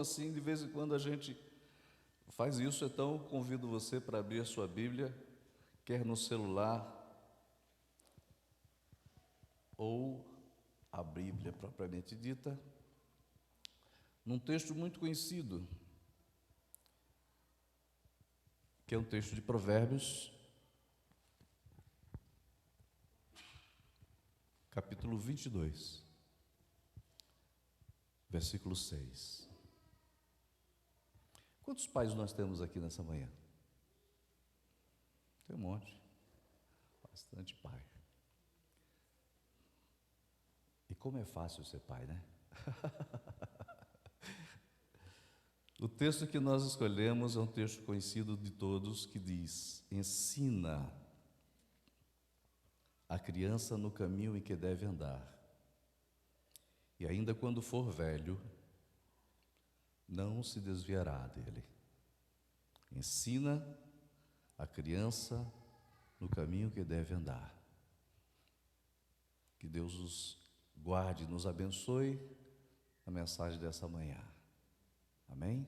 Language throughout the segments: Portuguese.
Assim, de vez em quando a gente faz isso, então convido você para abrir a sua Bíblia, quer no celular ou a Bíblia propriamente dita, num texto muito conhecido, que é um texto de Provérbios, capítulo 22, versículo 6. Quantos pais nós temos aqui nessa manhã? Tem um monte, bastante pai. E como é fácil ser pai, né? O texto que nós escolhemos é um texto conhecido de todos que diz: ensina a criança no caminho em que deve andar, e ainda quando for velho, não se desviará dele. Ensina a criança no caminho que deve andar. Que Deus os guarde e nos abençoe a mensagem dessa manhã. Amém?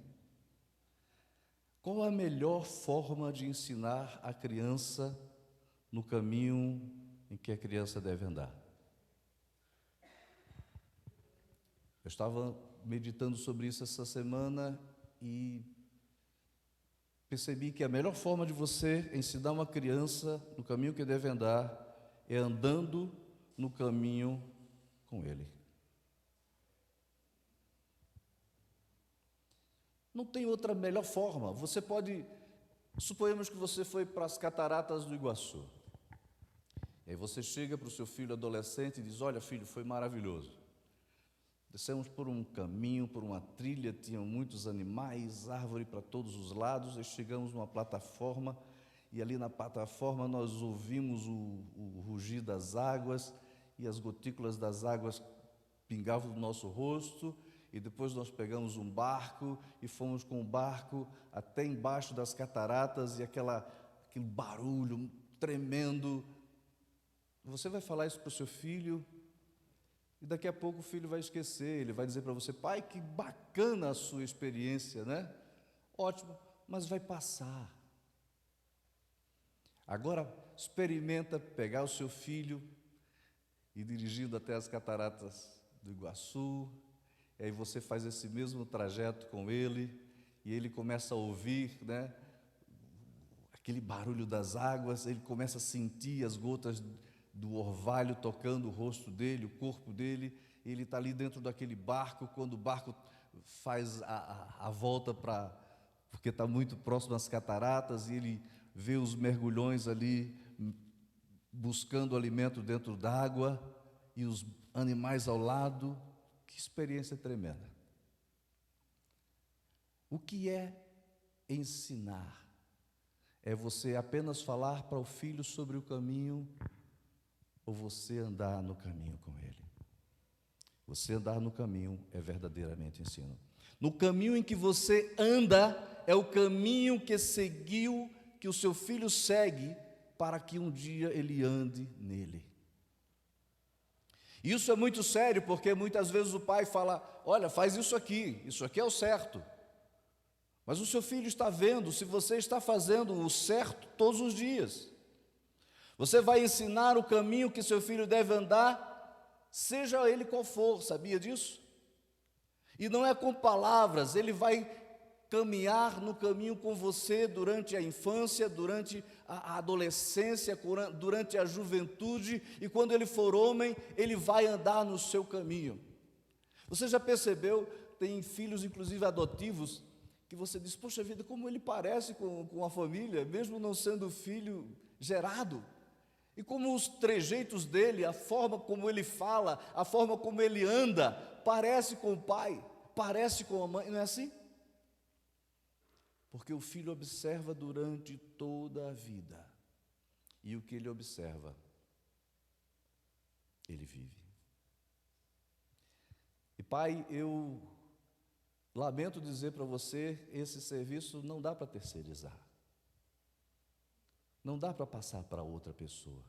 Qual a melhor forma de ensinar a criança no caminho em que a criança deve andar? Eu estava meditando sobre isso essa semana e percebi que a melhor forma de você ensinar uma criança no caminho que deve andar é andando no caminho com ele. Não tem outra melhor forma. Você pode, suponhamos que você foi para as cataratas do Iguaçu. E aí você chega para o seu filho adolescente e diz: olha, filho, foi maravilhoso. Descemos por um caminho, por uma trilha, tinham muitos animais, árvore para todos os lados, e chegamos numa plataforma, e ali na plataforma nós ouvimos o rugir das águas, e as gotículas das águas pingavam no nosso rosto, e depois nós pegamos um barco, e fomos com o barco até embaixo das cataratas, e aquele barulho tremendo. Você vai falar isso para o seu filho, e daqui a pouco o filho vai esquecer, ele vai dizer para você: pai, que bacana a sua experiência, né? Ótimo, mas vai passar. Agora, experimenta pegar o seu filho e dirigindo até as cataratas do Iguaçu, e aí você faz esse mesmo trajeto com ele, e ele começa a ouvir, né, aquele barulho das águas, ele começa a sentir as gotas do orvalho tocando o rosto dele, o corpo dele, ele está ali dentro daquele barco, quando o barco faz a volta porque está muito próximo às cataratas, e ele vê os mergulhões ali buscando alimento dentro d'água, e os animais ao lado. Que experiência tremenda. O que é ensinar? É você apenas falar para o filho sobre o caminho, ou você andar no caminho com ele? Você andar no caminho é verdadeiramente ensino. No caminho em que você anda, é o caminho que seguiu, que o seu filho segue, para que um dia ele ande nele. Isso é muito sério, porque muitas vezes o pai fala: olha, faz isso aqui é o certo. Mas o seu filho está vendo se você está fazendo o certo todos os dias. Você vai ensinar o caminho que seu filho deve andar, seja ele qual for, sabia disso? E não é com palavras, ele vai caminhar no caminho com você durante a infância, durante a adolescência, durante a juventude, e quando ele for homem, ele vai andar no seu caminho. Você já percebeu, tem filhos inclusive adotivos, que você diz: poxa vida, como ele parece com a família, mesmo não sendo filho gerado. E como os trejeitos dele, a forma como ele fala, a forma como ele anda, parece com o pai, parece com a mãe, não é assim? Porque o filho observa durante toda a vida, e o que ele observa, ele vive. E pai, eu lamento dizer para você, esse serviço não dá para terceirizar. Não dá para passar para outra pessoa.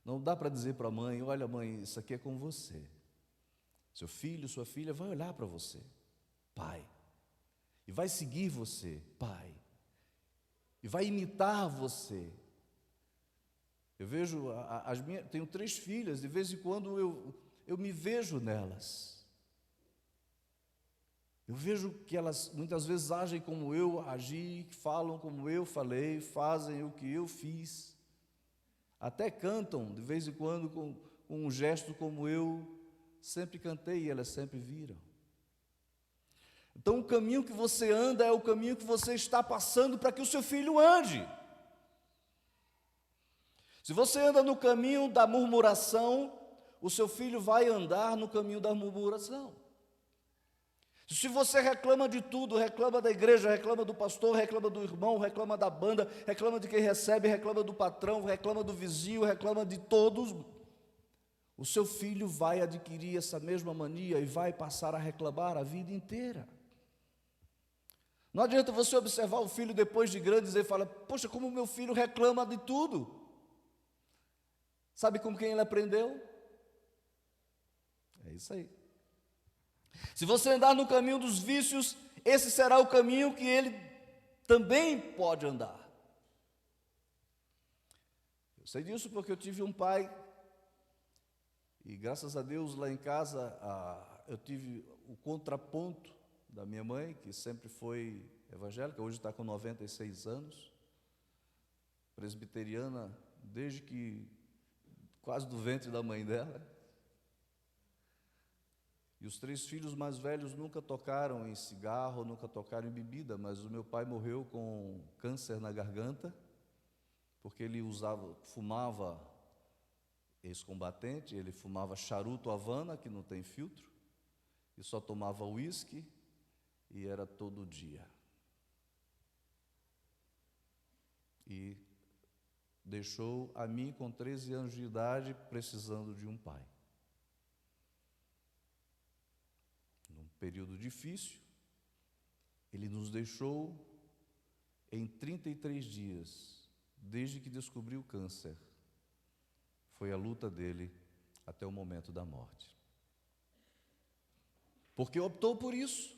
Não dá para dizer para a mãe: olha mãe, isso aqui é com você. Seu filho, sua filha vai olhar para você. Pai, e vai seguir você, pai, e vai imitar você. Eu vejo, tenho 3 filhas, de vez em quando eu me vejo nelas. Eu vejo que elas muitas vezes agem como eu agi, falam como eu falei, fazem o que eu fiz. Até cantam, de vez em quando, com um gesto como eu sempre cantei e elas sempre viram. Então o caminho que você anda é o caminho que você está passando para que o seu filho ande. Se você anda no caminho da murmuração, o seu filho vai andar no caminho da murmuração. Se você reclama de tudo, reclama da igreja, reclama do pastor, reclama do irmão, reclama da banda, reclama de quem recebe, reclama do patrão, reclama do vizinho, reclama de todos, o seu filho vai adquirir essa mesma mania e vai passar a reclamar a vida inteira. Não adianta você observar o filho depois de grande e dizer, poxa, como meu filho reclama de tudo. Sabe com quem ele aprendeu? É isso aí. Se você andar no caminho dos vícios, esse será o caminho que ele também pode andar. Eu sei disso porque eu tive um pai, e graças a Deus lá em casa eu tive o contraponto da minha mãe, que sempre foi evangélica, hoje está com 96 anos, presbiteriana, desde que quase do ventre da mãe dela. E os 3 filhos mais velhos nunca tocaram em cigarro, nunca tocaram em bebida, mas o meu pai morreu com câncer na garganta, porque ele fumava ex-combatente, ele fumava charuto Havana, que não tem filtro, e só tomava uísque, e era todo dia. E deixou a mim, com 13 anos de idade, precisando de um pai. Período difícil, ele nos deixou em 33 dias, desde que descobriu o câncer. Foi a luta dele até o momento da morte. Porque optou por isso.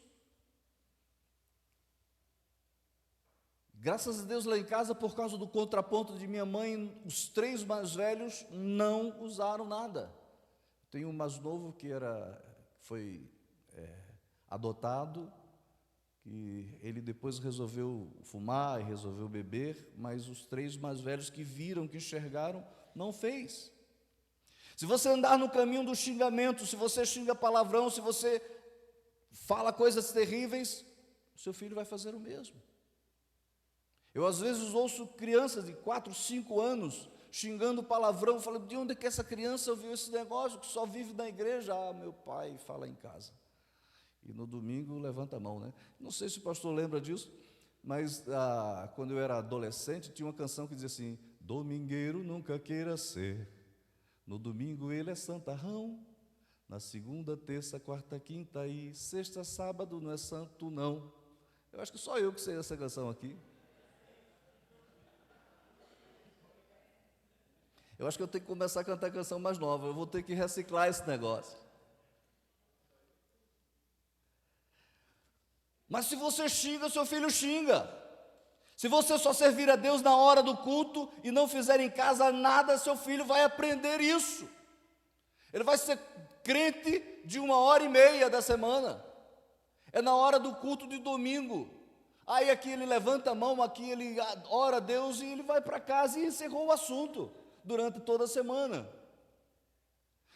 Graças a Deus lá em casa, por causa do contraponto de minha mãe, os 3 mais velhos não usaram nada. Tem um mais novo que foi adotado, que ele depois resolveu fumar e resolveu beber, mas os 3 mais velhos que viram, que enxergaram, não fez. Se você andar no caminho do xingamento, se você xinga palavrão, se você fala coisas terríveis, o seu filho vai fazer o mesmo. Eu às vezes ouço crianças de 4, 5 anos xingando palavrão, falando, de onde é que essa criança ouviu esse negócio, que só vive na igreja? Meu pai fala em casa. E no domingo levanta a mão, né? Não sei se o pastor lembra disso, mas quando eu era adolescente, tinha uma canção que dizia assim, domingueiro nunca queira ser, no domingo ele é santarrão, na segunda, terça, quarta, quinta e sexta, sábado não é santo não. Eu acho que só eu que sei essa canção aqui. Eu acho que eu tenho que começar a cantar canção mais nova, eu vou ter que reciclar esse negócio. Mas se você xinga, seu filho xinga. Se você só servir a Deus na hora do culto e não fizer em casa nada, seu filho vai aprender isso. Ele vai ser crente de 1h30 da semana. É na hora do culto de domingo. Aí aqui ele levanta a mão, aqui ele ora a Deus e ele vai para casa e encerrou o assunto durante toda a semana.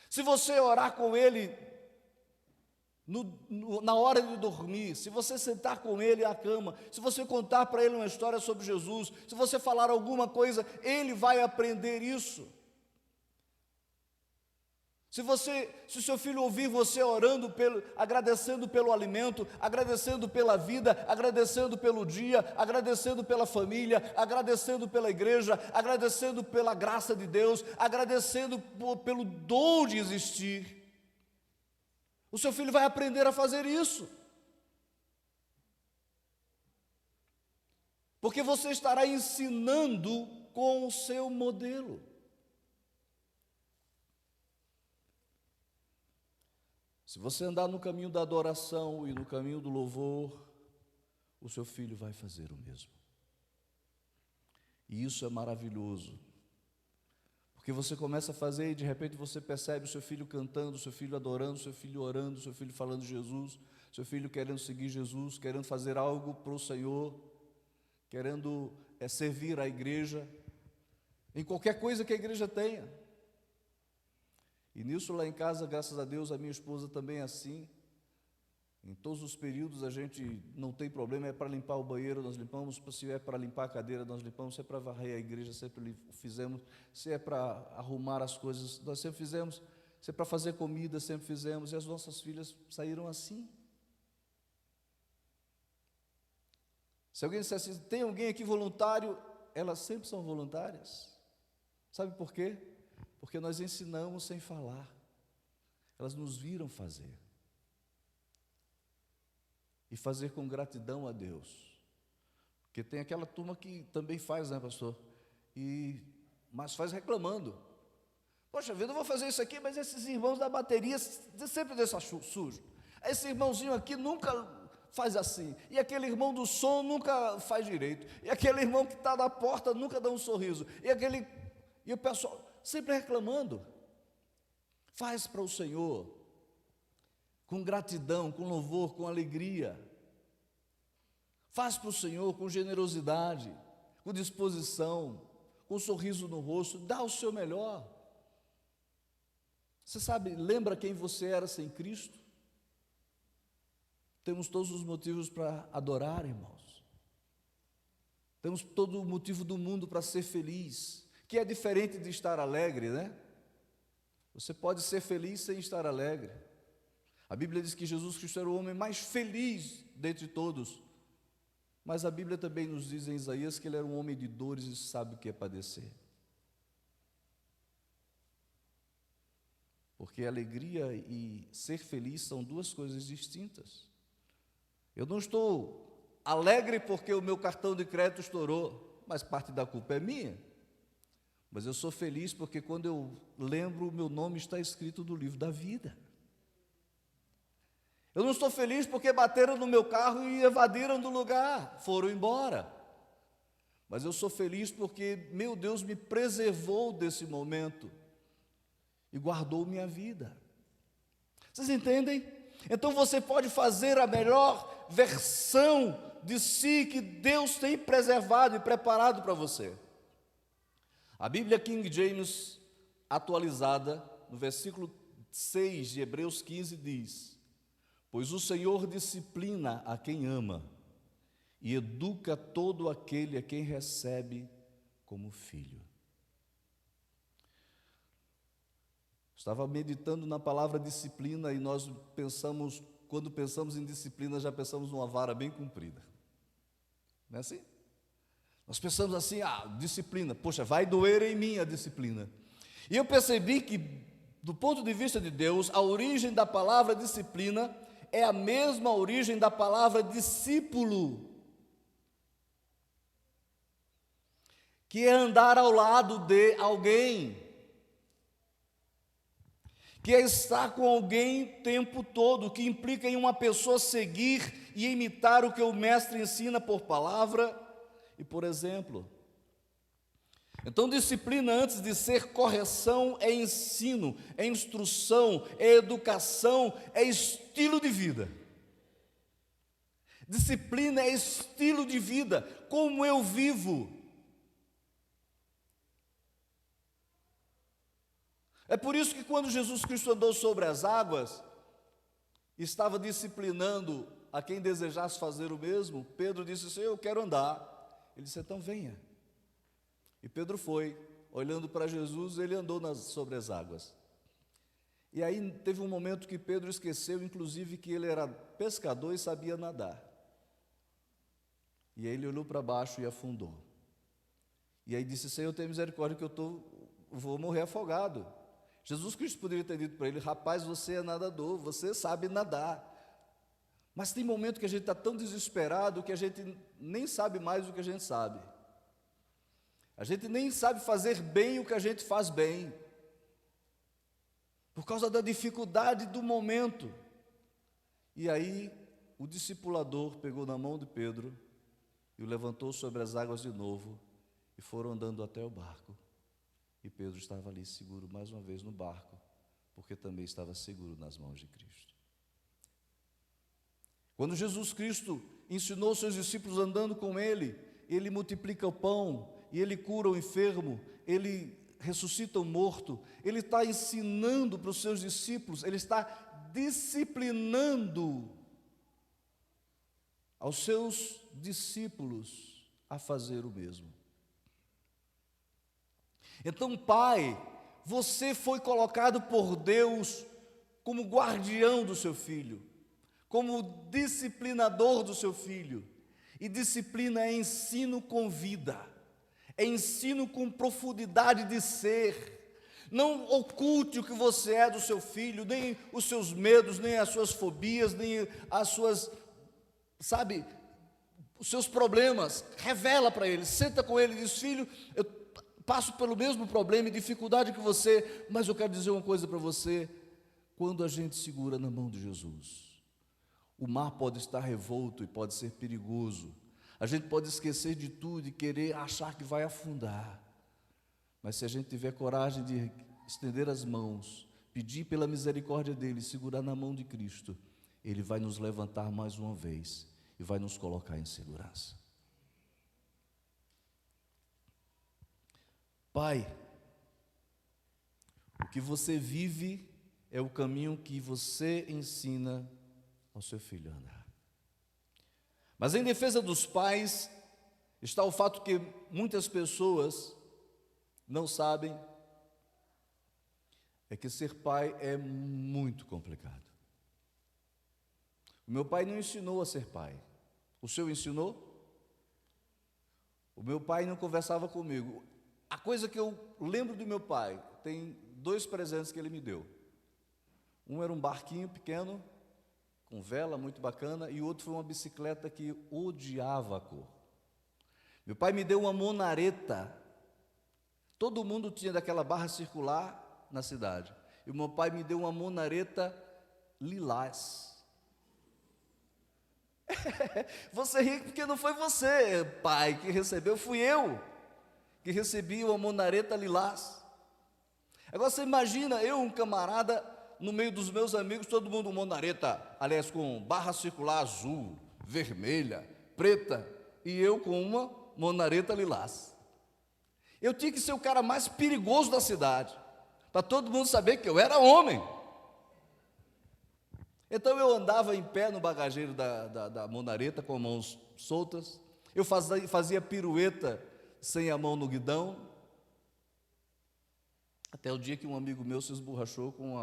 Se você orar com ele na hora de dormir, se você sentar com ele à cama, se você contar para ele uma história sobre Jesus, se você falar alguma coisa, ele vai aprender isso. Se o seu filho ouvir você orando, agradecendo pelo alimento, agradecendo pela vida, agradecendo pelo dia, agradecendo pela família, agradecendo pela igreja, agradecendo pela graça de Deus, agradecendo pelo dom de existir, o seu filho vai aprender a fazer isso. Porque você estará ensinando com o seu modelo. Se você andar no caminho da adoração e no caminho do louvor, o seu filho vai fazer o mesmo. E isso é maravilhoso, porque você começa a fazer e de repente você percebe o seu filho cantando, o seu filho adorando, o seu filho orando, o seu filho falando de Jesus, o seu filho querendo seguir Jesus, querendo fazer algo para o Senhor, querendo servir a igreja, em qualquer coisa que a igreja tenha. E nisso lá em casa, graças a Deus, a minha esposa também é assim. Em todos os períodos a gente não tem problema, é para limpar o banheiro, nós limpamos, se é para limpar a cadeira, nós limpamos, se é para varrer a igreja, sempre fizemos, se é para arrumar as coisas, nós sempre fizemos, se é para fazer comida, sempre fizemos, e as nossas filhas saíram assim. Se alguém disser assim, tem alguém aqui voluntário, elas sempre são voluntárias. Sabe por quê? Porque nós ensinamos sem falar, elas nos viram fazer. E fazer com gratidão a Deus. Porque tem aquela turma que também faz, né, pastor? Mas faz reclamando. Poxa vida, eu vou fazer isso aqui, mas esses irmãos da bateria sempre deixam sujo. Esse irmãozinho aqui nunca faz assim. E aquele irmão do som nunca faz direito. E aquele irmão que está na porta nunca dá um sorriso. E o pessoal sempre reclamando. Faz para o Senhor, com gratidão, com louvor, com alegria. Faz para o Senhor com generosidade, com disposição, com um sorriso no rosto, dá o seu melhor. Você sabe, lembra quem você era sem Cristo? Temos todos os motivos para adorar, irmãos. Temos todo o motivo do mundo para ser feliz, que é diferente de estar alegre, né? Você pode ser feliz sem estar alegre. A Bíblia diz que Jesus Cristo era o homem mais feliz dentre todos, mas a Bíblia também nos diz em Isaías que ele era um homem de dores e sabe o que é padecer. Porque alegria e ser feliz são duas coisas distintas. Eu não estou alegre porque o meu cartão de crédito estourou, mas parte da culpa é minha. Mas eu sou feliz porque quando eu lembro, o meu nome está escrito no livro da vida. Eu não estou feliz porque bateram no meu carro e evadiram do lugar, foram embora. Mas eu sou feliz porque, meu Deus, me preservou desse momento e guardou minha vida. Vocês entendem? Então você pode fazer a melhor versão de si que Deus tem preservado e preparado para você. A Bíblia King James atualizada, no versículo 6 de Hebreus 15 diz: pois o Senhor disciplina a quem ama e educa todo aquele a quem recebe como filho. Estava meditando na palavra disciplina e nós pensamos, quando pensamos em disciplina, já pensamos numa vara bem comprida. Não é assim? Nós pensamos assim, disciplina, poxa, vai doer em mim a disciplina. E eu percebi que, do ponto de vista de Deus, a origem da palavra disciplina é a mesma origem da palavra discípulo, que é andar ao lado de alguém, que é estar com alguém o tempo todo, que implica em uma pessoa seguir e imitar o que o mestre ensina por palavra e por exemplo. Então, disciplina, antes de ser correção, é ensino, é instrução, é educação, é estilo de vida. Disciplina é estilo de vida, como eu vivo. É por isso que quando Jesus Cristo andou sobre as águas, estava disciplinando a quem desejasse fazer o mesmo, Pedro disse assim, eu quero andar. Ele disse, então venha. E Pedro foi, olhando para Jesus, ele andou sobre as águas. E aí teve um momento que Pedro esqueceu, inclusive, que ele era pescador e sabia nadar. E aí ele olhou para baixo e afundou. E aí disse, Senhor, tenha misericórdia que eu vou morrer afogado. Jesus Cristo poderia ter dito para ele, rapaz, você é nadador, você sabe nadar. Mas tem momento que a gente está tão desesperado que a gente nem sabe mais o que a gente sabe. A gente nem sabe fazer bem o que a gente faz bem, por causa da dificuldade do momento. E aí o discipulador pegou na mão de Pedro e o levantou sobre as águas de novo, e foram andando até o barco. E Pedro estava ali seguro mais uma vez no barco, porque também estava seguro nas mãos de Cristo. Quando Jesus Cristo ensinou seus discípulos andando com ele, ele multiplica o pão, e ele cura o enfermo, ele ressuscita o morto, ele está ensinando para os seus discípulos, ele está disciplinando aos seus discípulos a fazer o mesmo. Então, Pai, você foi colocado por Deus como guardião do seu filho, como disciplinador do seu filho. E disciplina é ensino com vida, é ensino com profundidade de ser. Não oculte o que você é do seu filho, nem os seus medos, nem as suas fobias, nem as suas, os seus problemas. Revela para ele, senta com ele e diz: filho, eu passo pelo mesmo problema e dificuldade que você, mas eu quero dizer uma coisa para você: quando a gente segura na mão de Jesus, o mar pode estar revolto e pode ser perigoso, a gente pode esquecer de tudo e querer achar que vai afundar, mas se a gente tiver coragem de estender as mãos, pedir pela misericórdia dele, segurar na mão de Cristo, ele vai nos levantar mais uma vez e vai nos colocar em segurança. Pai, o que você vive é o caminho que você ensina ao seu filho a andar. Mas em defesa dos pais está o fato que muitas pessoas não sabem, é que ser pai é muito complicado. O meu pai não ensinou a ser pai. O seu ensinou? O meu pai não conversava comigo. A coisa que eu lembro do meu pai, tem 2 presentes que ele me deu. Um era um barquinho pequeno, com vela, muito bacana, e o outro foi uma bicicleta que odiava a cor. Meu pai me deu uma monareta. Todo mundo tinha daquela barra circular na cidade. E o meu pai me deu uma monareta lilás. Você ri porque não foi você, pai, que recebeu, fui eu que recebi uma monareta lilás. Agora você imagina, eu, um camarada, no meio dos meus amigos, todo mundo monareta, aliás, com barra circular azul, vermelha, preta, e eu com uma monareta lilás. Eu tinha que ser o cara mais perigoso da cidade, para todo mundo saber que eu era homem. Então eu andava em pé no bagageiro da monareta, com as mãos soltas, eu fazia pirueta sem a mão no guidão, até o dia que um amigo meu se esborrachou com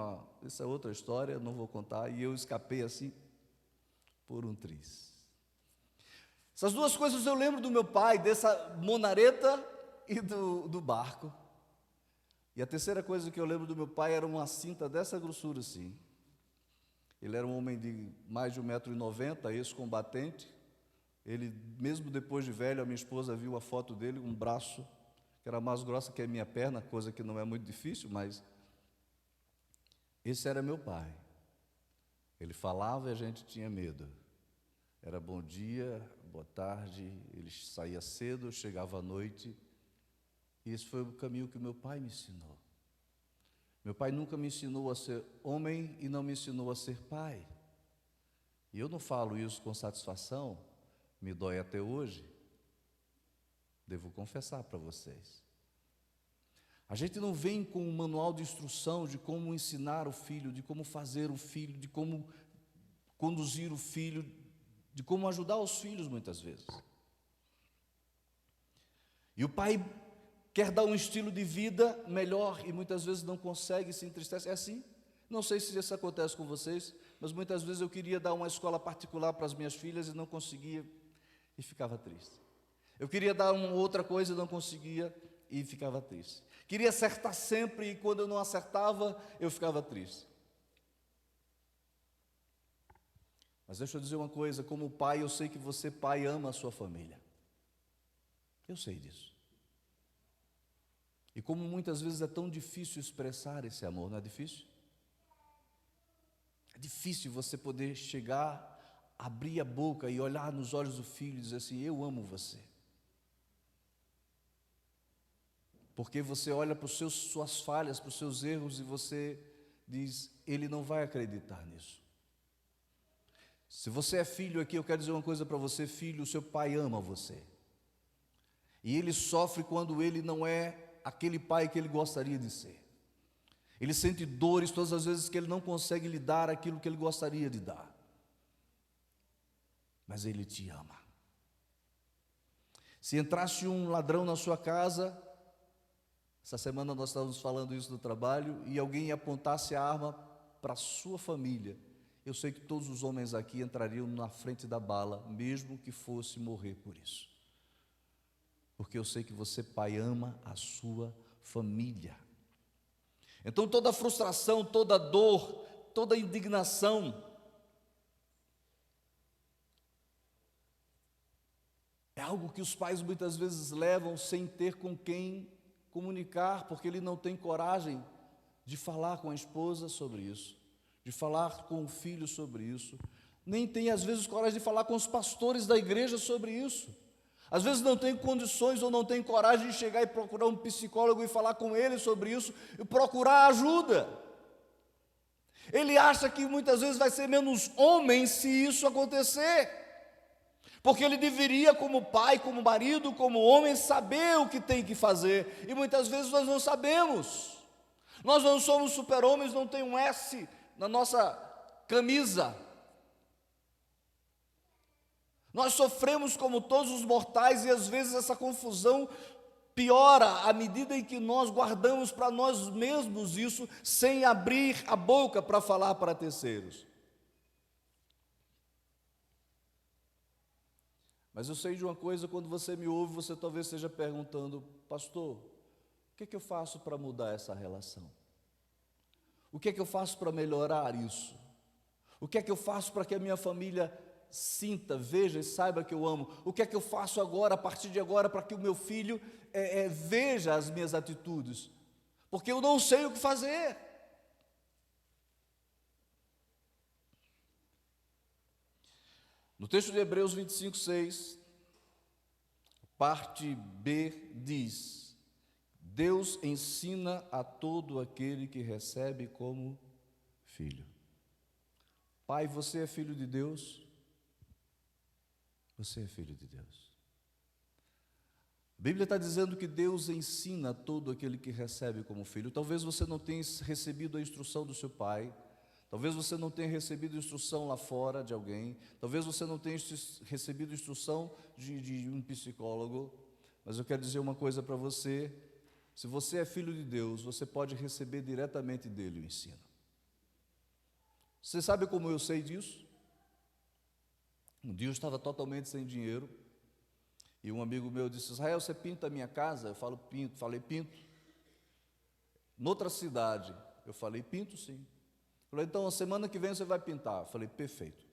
essa outra história, não vou contar, e eu escapei assim, por um triz. Essas 2 coisas eu lembro do meu pai, dessa monareta e do barco. E a terceira coisa que eu lembro do meu pai era uma cinta dessa grossura assim. Ele era um homem de mais de 1,90 m, ex-combatente. Ele, mesmo depois de velho, a minha esposa viu a foto dele, um braço que era mais grossa que a minha perna, coisa que não é muito difícil, mas esse era meu pai. Ele falava e a gente tinha medo. Era bom dia, boa tarde, ele saía cedo, chegava à noite. E esse foi o caminho que meu pai me ensinou. Meu pai nunca me ensinou a ser homem e não me ensinou a ser pai. E eu não falo isso com satisfação, me dói até hoje. Devo confessar para vocês. A gente não vem com um manual de instrução de como ensinar o filho, de como fazer o filho, de como conduzir o filho, de como ajudar os filhos muitas vezes. E o pai quer dar um estilo de vida melhor e muitas vezes não consegue, se entristece. É assim? Não sei se isso acontece com vocês, mas muitas vezes eu queria dar uma escola particular para as minhas filhas e não conseguia e ficava triste. Eu queria dar uma outra coisa e não conseguia e ficava triste. Queria acertar sempre e quando eu não acertava, eu ficava triste. Mas deixa eu dizer uma coisa, como pai, eu sei que você, pai, ama a sua família. Eu sei disso. E como muitas vezes é tão difícil expressar esse amor, não é difícil? É difícil você poder chegar abrir a boca e olhar nos olhos do filho e dizer assim: eu amo você. Porque você olha para suas falhas, para os seus erros e você diz: ele não vai acreditar nisso. Se você é filho aqui, eu quero dizer uma coisa para você: filho, o seu pai ama você. E ele sofre quando ele não é aquele pai que ele gostaria de ser. Ele sente dores todas as vezes que ele não consegue lhe dar aquilo que ele gostaria de dar. Mas ele te ama. Se entrasse um ladrão na sua casa, essa semana nós estávamos falando isso no trabalho, e alguém apontasse a arma para a sua família, eu sei que todos os homens aqui entrariam na frente da bala, mesmo que fosse morrer por isso. Porque eu sei que você, pai, ama a sua família. Então toda frustração, toda dor, toda indignação é algo que os pais muitas vezes levam sem ter com quem comunicar, porque ele não tem coragem de falar com a esposa sobre isso, de falar com o filho sobre isso, nem tem às vezes coragem de falar com os pastores da igreja sobre isso. Às vezes não tem condições ou não tem coragem de chegar e procurar um psicólogo e falar com ele sobre isso e procurar ajuda. Ele acha que muitas vezes vai ser menos homem se isso acontecer, porque ele deveria, como pai, como marido, como homem, saber o que tem que fazer, e muitas vezes nós não sabemos. Nós não somos super-homens, não tem um S na nossa camisa. Nós sofremos como todos os mortais, e às vezes essa confusão piora à medida em que nós guardamos para nós mesmos isso, sem abrir a boca para falar para terceiros. Mas eu sei de uma coisa: quando você me ouve, você talvez esteja perguntando: pastor, o que é que eu faço para mudar essa relação? O que é que eu faço para melhorar isso? O que é que eu faço para que a minha família sinta, veja e saiba que eu amo? O que é que eu faço agora, a partir de agora, para que o meu filho veja as minhas atitudes? Porque eu não sei o que fazer. No texto de Hebreus 25:6, parte B diz: Deus ensina a todo aquele que recebe como filho. Pai, você é filho de Deus? Você é filho de Deus. A Bíblia está dizendo que Deus ensina a todo aquele que recebe como filho. Talvez você não tenha recebido a instrução do seu pai, talvez você não tenha recebido instrução lá fora de alguém, talvez você não tenha recebido instrução de um psicólogo, mas eu quero dizer uma coisa para você: se você é filho de Deus, você pode receber diretamente dele o ensino. Você sabe como eu sei disso? Um dia eu estava totalmente sem dinheiro, e um amigo meu disse: Israel, você pinta a minha casa? Eu falei, pinto. Noutra cidade, eu falei, pinto sim. Falei, então, a semana que vem você vai pintar. Eu falei, perfeito.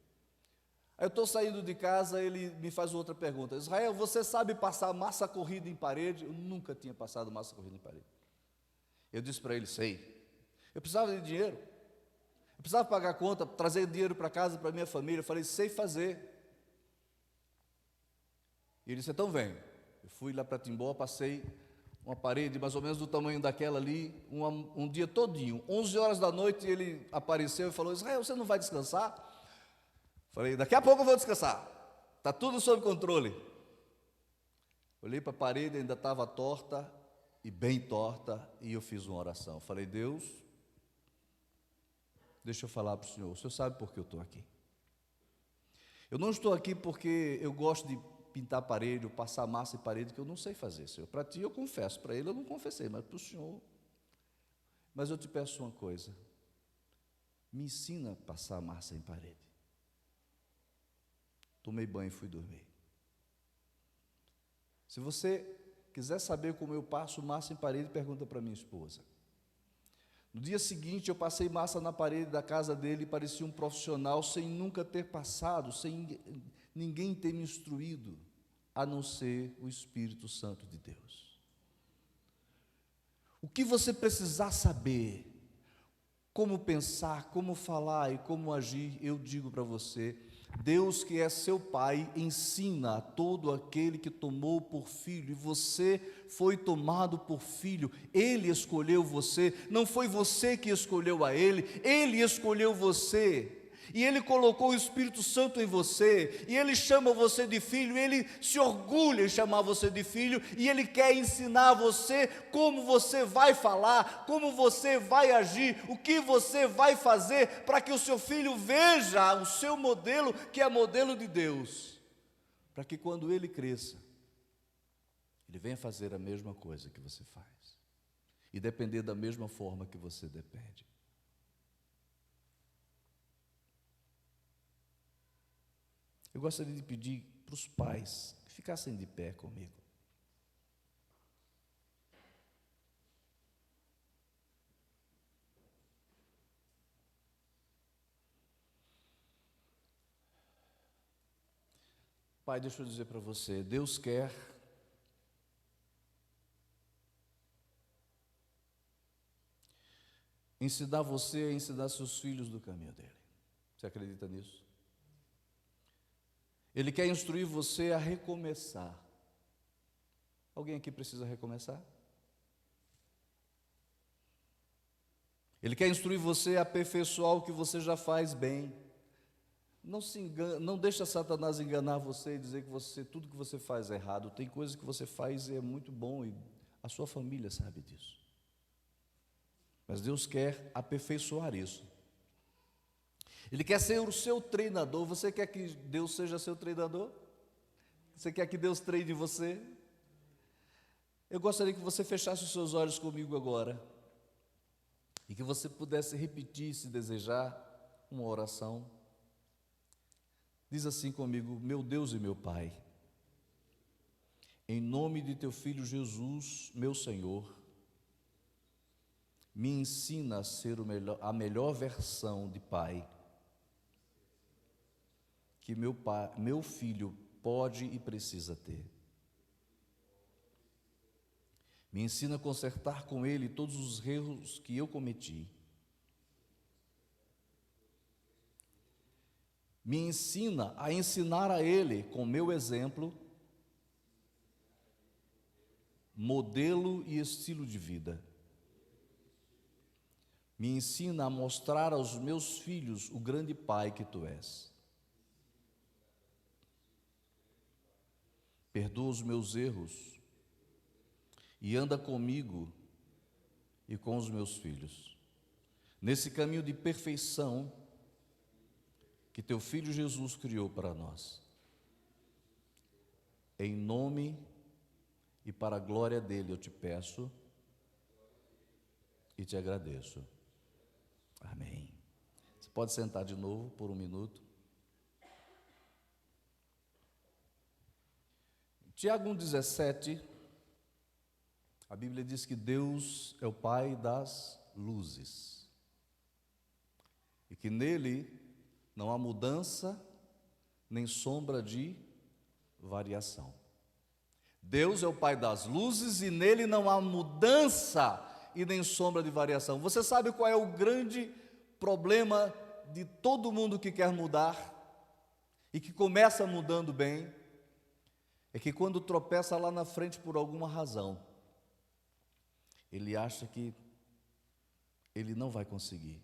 Aí eu estou saindo de casa, ele me faz outra pergunta: Israel, você sabe passar massa corrida em parede? Eu nunca tinha passado massa corrida em parede. Eu disse para ele, sei. Eu precisava de dinheiro, eu precisava pagar a conta, trazer dinheiro para casa, para minha família. Eu falei, sei fazer. E ele disse, então vem. Eu fui lá para Timbó, passei uma parede mais ou menos do tamanho daquela ali, um dia todinho, 11 horas da noite, ele apareceu e falou, Israel, você não vai descansar? Falei, daqui a pouco eu vou descansar, está tudo sob controle. Olhei para a parede, ainda estava torta, e bem torta, e eu fiz uma oração. Falei, Deus, deixa eu falar para o senhor sabe por que eu estou aqui. Eu não estou aqui porque eu gosto de pintar parede, ou passar massa em parede, que eu não sei fazer, Senhor. Para ti eu confesso, para ele eu não confessei, mas para o Senhor. Mas eu te peço uma coisa: me ensina a passar massa em parede. Tomei banho e fui dormir. Se você quiser saber como eu passo massa em parede, pergunta para minha esposa. No dia seguinte eu passei massa na parede da casa dele, e parecia um profissional, sem nunca ter passado, sem ninguém ter me instruído, a não ser o Espírito Santo de Deus. O que você precisar saber, como pensar, como falar e como agir, eu digo para você, Deus, que é seu Pai, ensina a todo aquele que tomou por filho, e você foi tomado por filho. Ele escolheu você, não foi você que escolheu a Ele, Ele escolheu você. E Ele colocou o Espírito Santo em você, e Ele chama você de filho, Ele se orgulha em chamar você de filho, e Ele quer ensinar você como você vai falar, como você vai agir, o que você vai fazer, para que o seu filho veja o seu modelo, que é modelo de Deus, para que quando ele cresça, ele venha fazer a mesma coisa que você faz, e depender da mesma forma que você depende. Eu gostaria de pedir para os pais que ficassem de pé comigo. Pai, deixa eu dizer para você, Deus quer ensinar você a ensinar seus filhos do caminho dele. Você acredita nisso? Ele quer instruir você a recomeçar. Alguém aqui precisa recomeçar? Ele quer instruir você a aperfeiçoar o que você já faz bem. Não se engane, não deixa Satanás enganar você e dizer que tudo que você faz é errado. Tem coisas que você faz e é muito bom, e a sua família sabe disso. Mas Deus quer aperfeiçoar isso. Ele quer ser o seu treinador. Você quer que Deus seja seu treinador? Você quer que Deus treine você? Eu gostaria que você fechasse os seus olhos comigo agora, e que você pudesse repetir, se desejar, uma oração. Diz assim comigo: meu Deus e meu Pai, em nome de teu Filho Jesus, meu Senhor, me ensina a ser a melhor versão de pai que meu filho pode e precisa ter. Me ensina a consertar com ele todos os erros que eu cometi. Me ensina a ensinar a ele, com meu exemplo, modelo e estilo de vida. Me ensina a mostrar aos meus filhos o grande Pai que tu és. Perdoa os meus erros e anda comigo e com os meus filhos, nesse caminho de perfeição que teu Filho Jesus criou para nós. Em nome e para a glória dele eu te peço e te agradeço. Amém. Você pode sentar de novo por um minuto. Tiago 1,17, a Bíblia diz que Deus é o Pai das luzes, e que nele não há mudança nem sombra de variação. Deus é o Pai das luzes e nele não há mudança e nem sombra de variação. Você sabe qual é o grande problema de todo mundo que quer mudar e que começa mudando bem? É que quando tropeça lá na frente por alguma razão, ele acha que ele não vai conseguir,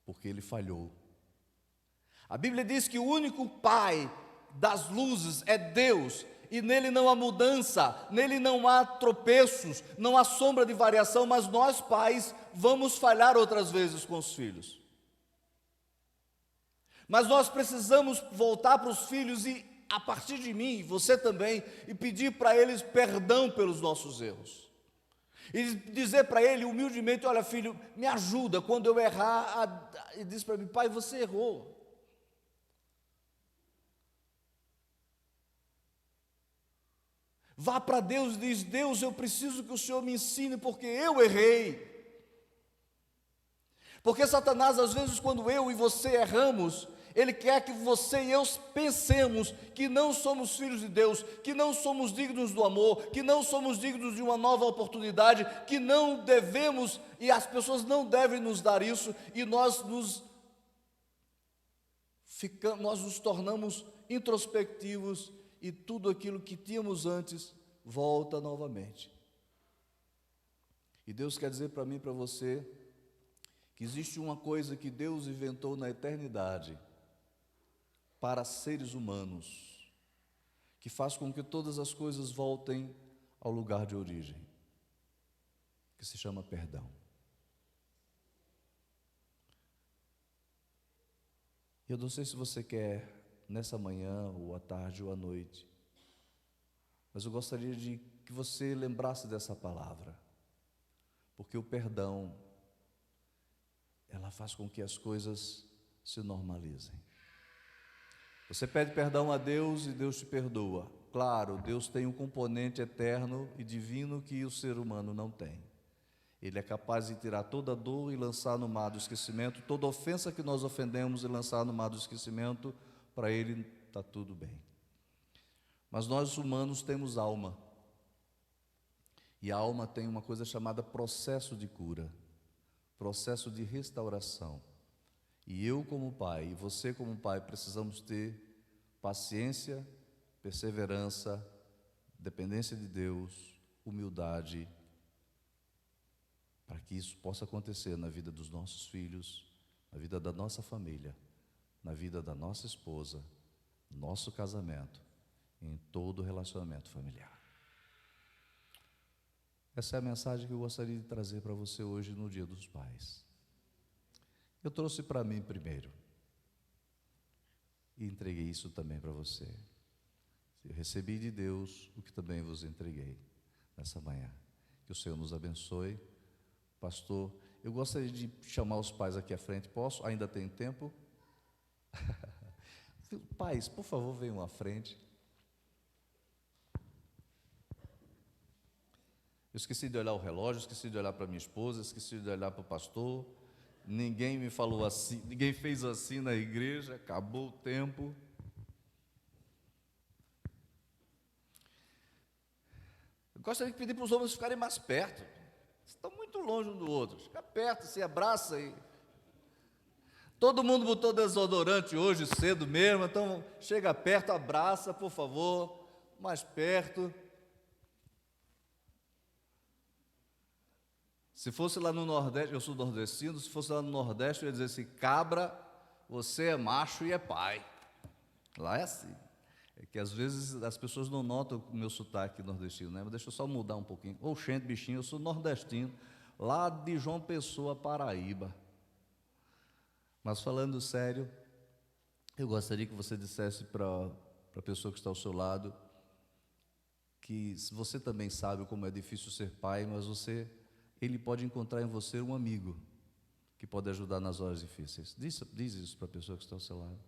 porque ele falhou. A Bíblia diz que o único Pai das luzes é Deus, e nele não há mudança, nele não há tropeços, não há sombra de variação, mas nós pais vamos falhar outras vezes com os filhos. Mas nós precisamos voltar para os filhos e, a partir de mim, você também, e pedir para eles perdão pelos nossos erros. E dizer para ele humildemente: olha, filho, me ajuda quando eu errar. E diz para mim: pai, você errou. Vá para Deus e diz: Deus, eu preciso que o Senhor me ensine, porque eu errei. Porque Satanás, às vezes, quando eu e você erramos, ele quer que você e eu pensemos que não somos filhos de Deus, que não somos dignos do amor, que não somos dignos de uma nova oportunidade, que não devemos, e as pessoas não devem nos dar isso, e nós nos nós nos tornamos introspectivos e tudo aquilo que tínhamos antes volta novamente. E Deus quer dizer para mim e para você que existe uma coisa que Deus inventou na eternidade para seres humanos, que faz com que todas as coisas voltem ao lugar de origem, que se chama perdão. Eu não sei se você quer nessa manhã, ou à tarde, ou à noite, mas eu gostaria de que você lembrasse dessa palavra, porque o perdão, ela faz com que as coisas se normalizem. Você pede perdão a Deus e Deus te perdoa. Claro, Deus tem um componente eterno e divino que o ser humano não tem. Ele é capaz de tirar toda dor e lançar no mar do esquecimento, toda ofensa que nós ofendemos e lançar no mar do esquecimento, para Ele está tudo bem. Mas nós humanos temos alma, e a alma tem uma coisa chamada processo de cura, processo de restauração. E eu como pai, e você como pai, precisamos ter paciência, perseverança, dependência de Deus, humildade, para que isso possa acontecer na vida dos nossos filhos, na vida da nossa família, na vida da nossa esposa, no nosso casamento, em todo o relacionamento familiar. Essa é a mensagem que eu gostaria de trazer para você hoje no Dia dos Pais. Eu trouxe para mim primeiro e entreguei isso também para você. Eu recebi de Deus o que também vos entreguei nessa manhã. Que o Senhor nos abençoe. Pastor, eu gostaria de chamar os pais aqui à frente. Posso? Ainda tem tempo? Pais, por favor, venham à frente. Eu esqueci de olhar o relógio, esqueci de olhar para minha esposa, esqueci de olhar para o pastor. Ninguém me falou assim, ninguém fez assim na igreja, acabou o tempo. Eu gostaria de pedir para os homens ficarem mais perto. Estão muito longe um do outro. Fica perto, se abraça aí. Todo mundo botou desodorante hoje cedo mesmo, então chega perto, abraça, por favor, mais perto. Se fosse lá no Nordeste, eu sou nordestino, se fosse lá no Nordeste, eu ia dizer assim: cabra, você é macho e é pai. Lá é assim. É que às vezes as pessoas não notam o meu sotaque nordestino, né? Mas deixa eu só mudar um pouquinho. Oxente, bichinho, eu sou nordestino, lá de João Pessoa, Paraíba. Mas falando sério, eu gostaria que você dissesse para a pessoa que está ao seu lado que você também sabe como é difícil ser pai, mas ele pode encontrar em você um amigo que pode ajudar nas horas difíceis. Diz isso para a pessoa que está ao seu lado.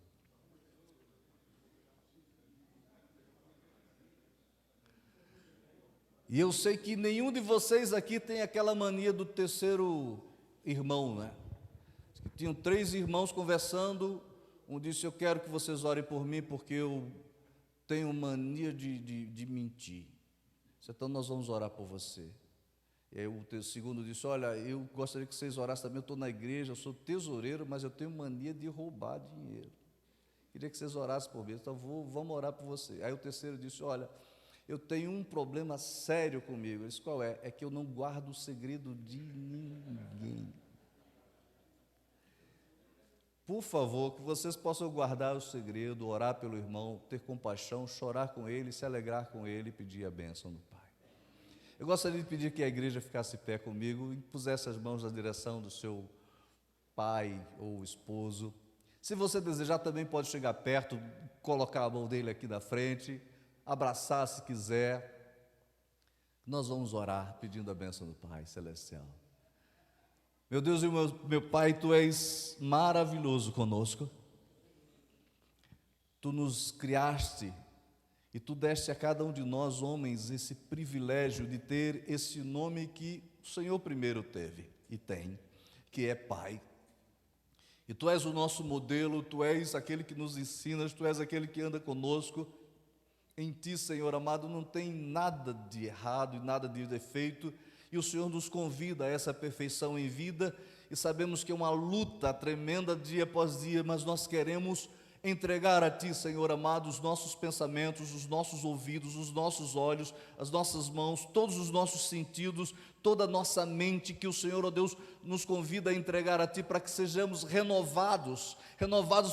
E eu sei que nenhum de vocês aqui tem aquela mania do terceiro irmão, né? Tinham 3 irmãos conversando, um disse: eu quero que vocês orem por mim, porque eu tenho mania de mentir. Então nós vamos orar por você. E aí o segundo disse: olha, eu gostaria que vocês orassem também, eu estou na igreja, eu sou tesoureiro, mas eu tenho mania de roubar dinheiro. Queria que vocês orassem por mim, então vamos orar por você. Aí o terceiro disse: olha, eu tenho um problema sério comigo. Eu disse: qual é? É que eu não guardo o segredo de ninguém. Por favor, que vocês possam guardar o segredo, orar pelo irmão, ter compaixão, chorar com ele, se alegrar com ele e pedir a bênção do Pai. Eu gostaria de pedir que a igreja ficasse em pé comigo e pusesse as mãos na direção do seu pai ou esposo. Se você desejar, também pode chegar perto, colocar a mão dele aqui na frente, abraçar se quiser. Nós vamos orar pedindo a bênção do Pai Celestial. Meu Deus e meu Pai, Tu és maravilhoso conosco. Tu nos criaste e Tu deste a cada um de nós, homens, esse privilégio de ter esse nome que o Senhor primeiro teve e tem, que é Pai. E Tu és o nosso modelo, Tu és aquele que nos ensinas, Tu és aquele que anda conosco. Em Ti, Senhor amado, não tem nada de errado e nada de defeito. E o Senhor nos convida a essa perfeição em vida, e sabemos que é uma luta tremenda dia após dia, mas nós queremos entregar a Ti, Senhor amado, os nossos pensamentos, os nossos ouvidos, os nossos olhos, as nossas mãos, todos os nossos sentidos, toda a nossa mente, que o Senhor, ó Deus, nos convida a entregar a Ti, para que sejamos renovados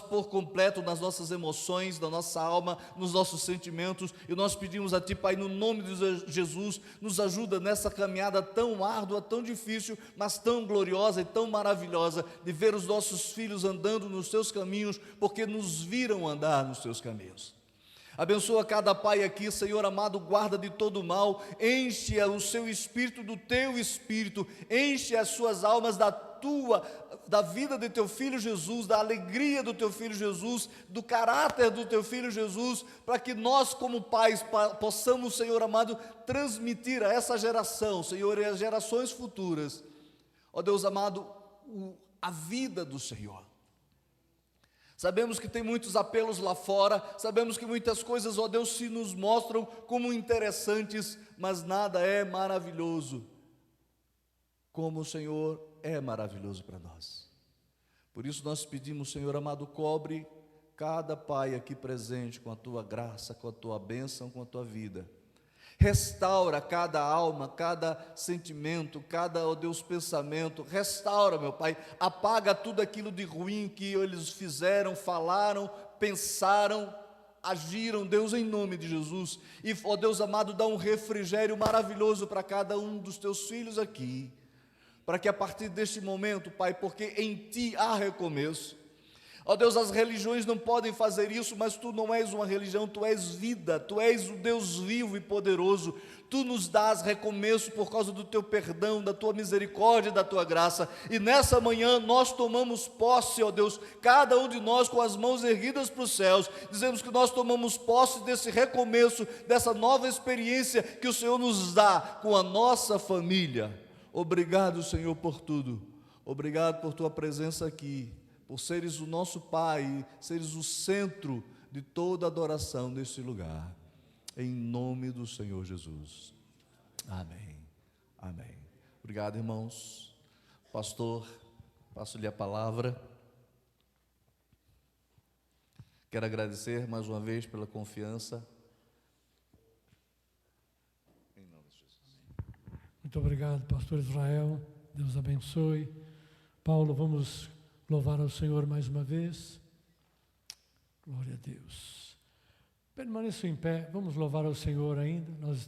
por completo nas nossas emoções, na nossa alma, nos nossos sentimentos. E nós pedimos a Ti, Pai, no nome de Jesus, nos ajuda nessa caminhada tão árdua, tão difícil, mas tão gloriosa e tão maravilhosa, de ver os nossos filhos andando nos Teus caminhos, porque nos viram andar nos Teus caminhos. Abençoa cada pai aqui, Senhor amado, guarda de todo mal, enche o seu espírito do Teu Espírito, enche as suas almas da vida de Teu Filho Jesus, da alegria do Teu Filho Jesus, do caráter do Teu Filho Jesus, para que nós como pais possamos, Senhor amado, transmitir a essa geração, Senhor, e às gerações futuras, ó Deus amado, a vida do Senhor. Sabemos que tem muitos apelos lá fora, sabemos que muitas coisas, ó Deus, se nos mostram como interessantes, mas nada é maravilhoso como o Senhor é maravilhoso para nós. Por isso nós pedimos, Senhor amado, cobre cada pai aqui presente com a Tua graça, com a Tua bênção, com a Tua vida. Restaura cada alma, cada sentimento, cada, ó Deus, pensamento. Restaura, meu Pai, apaga tudo aquilo de ruim que eles fizeram, falaram, pensaram, agiram, Deus, em nome de Jesus. E, ó Deus amado, dá um refrigério maravilhoso para cada um dos Teus filhos aqui, para que a partir deste momento, Pai, porque em Ti há recomeço. Ó Deus, as religiões não podem fazer isso, mas Tu não és uma religião, Tu és vida, Tu és o Deus vivo e poderoso. Tu nos dás recomeço por causa do Teu perdão, da Tua misericórdia e da Tua graça. E nessa manhã nós tomamos posse, ó Deus, cada um de nós com as mãos erguidas para os céus, dizemos que nós tomamos posse desse recomeço, dessa nova experiência que o Senhor nos dá com a nossa família. Obrigado, Senhor, por tudo. Obrigado por Tua presença aqui, por seres o nosso Pai, seres o centro de toda adoração neste lugar, em nome do Senhor Jesus. Amém, amém. Obrigado, irmãos. Pastor, passo-lhe a palavra. Quero agradecer mais uma vez pela confiança. Em nome de Jesus. Muito obrigado, pastor Israel. Deus abençoe. Paulo, vamos louvar ao Senhor mais uma vez. Glória a Deus. Permaneçam em pé, vamos louvar ao Senhor ainda. Nós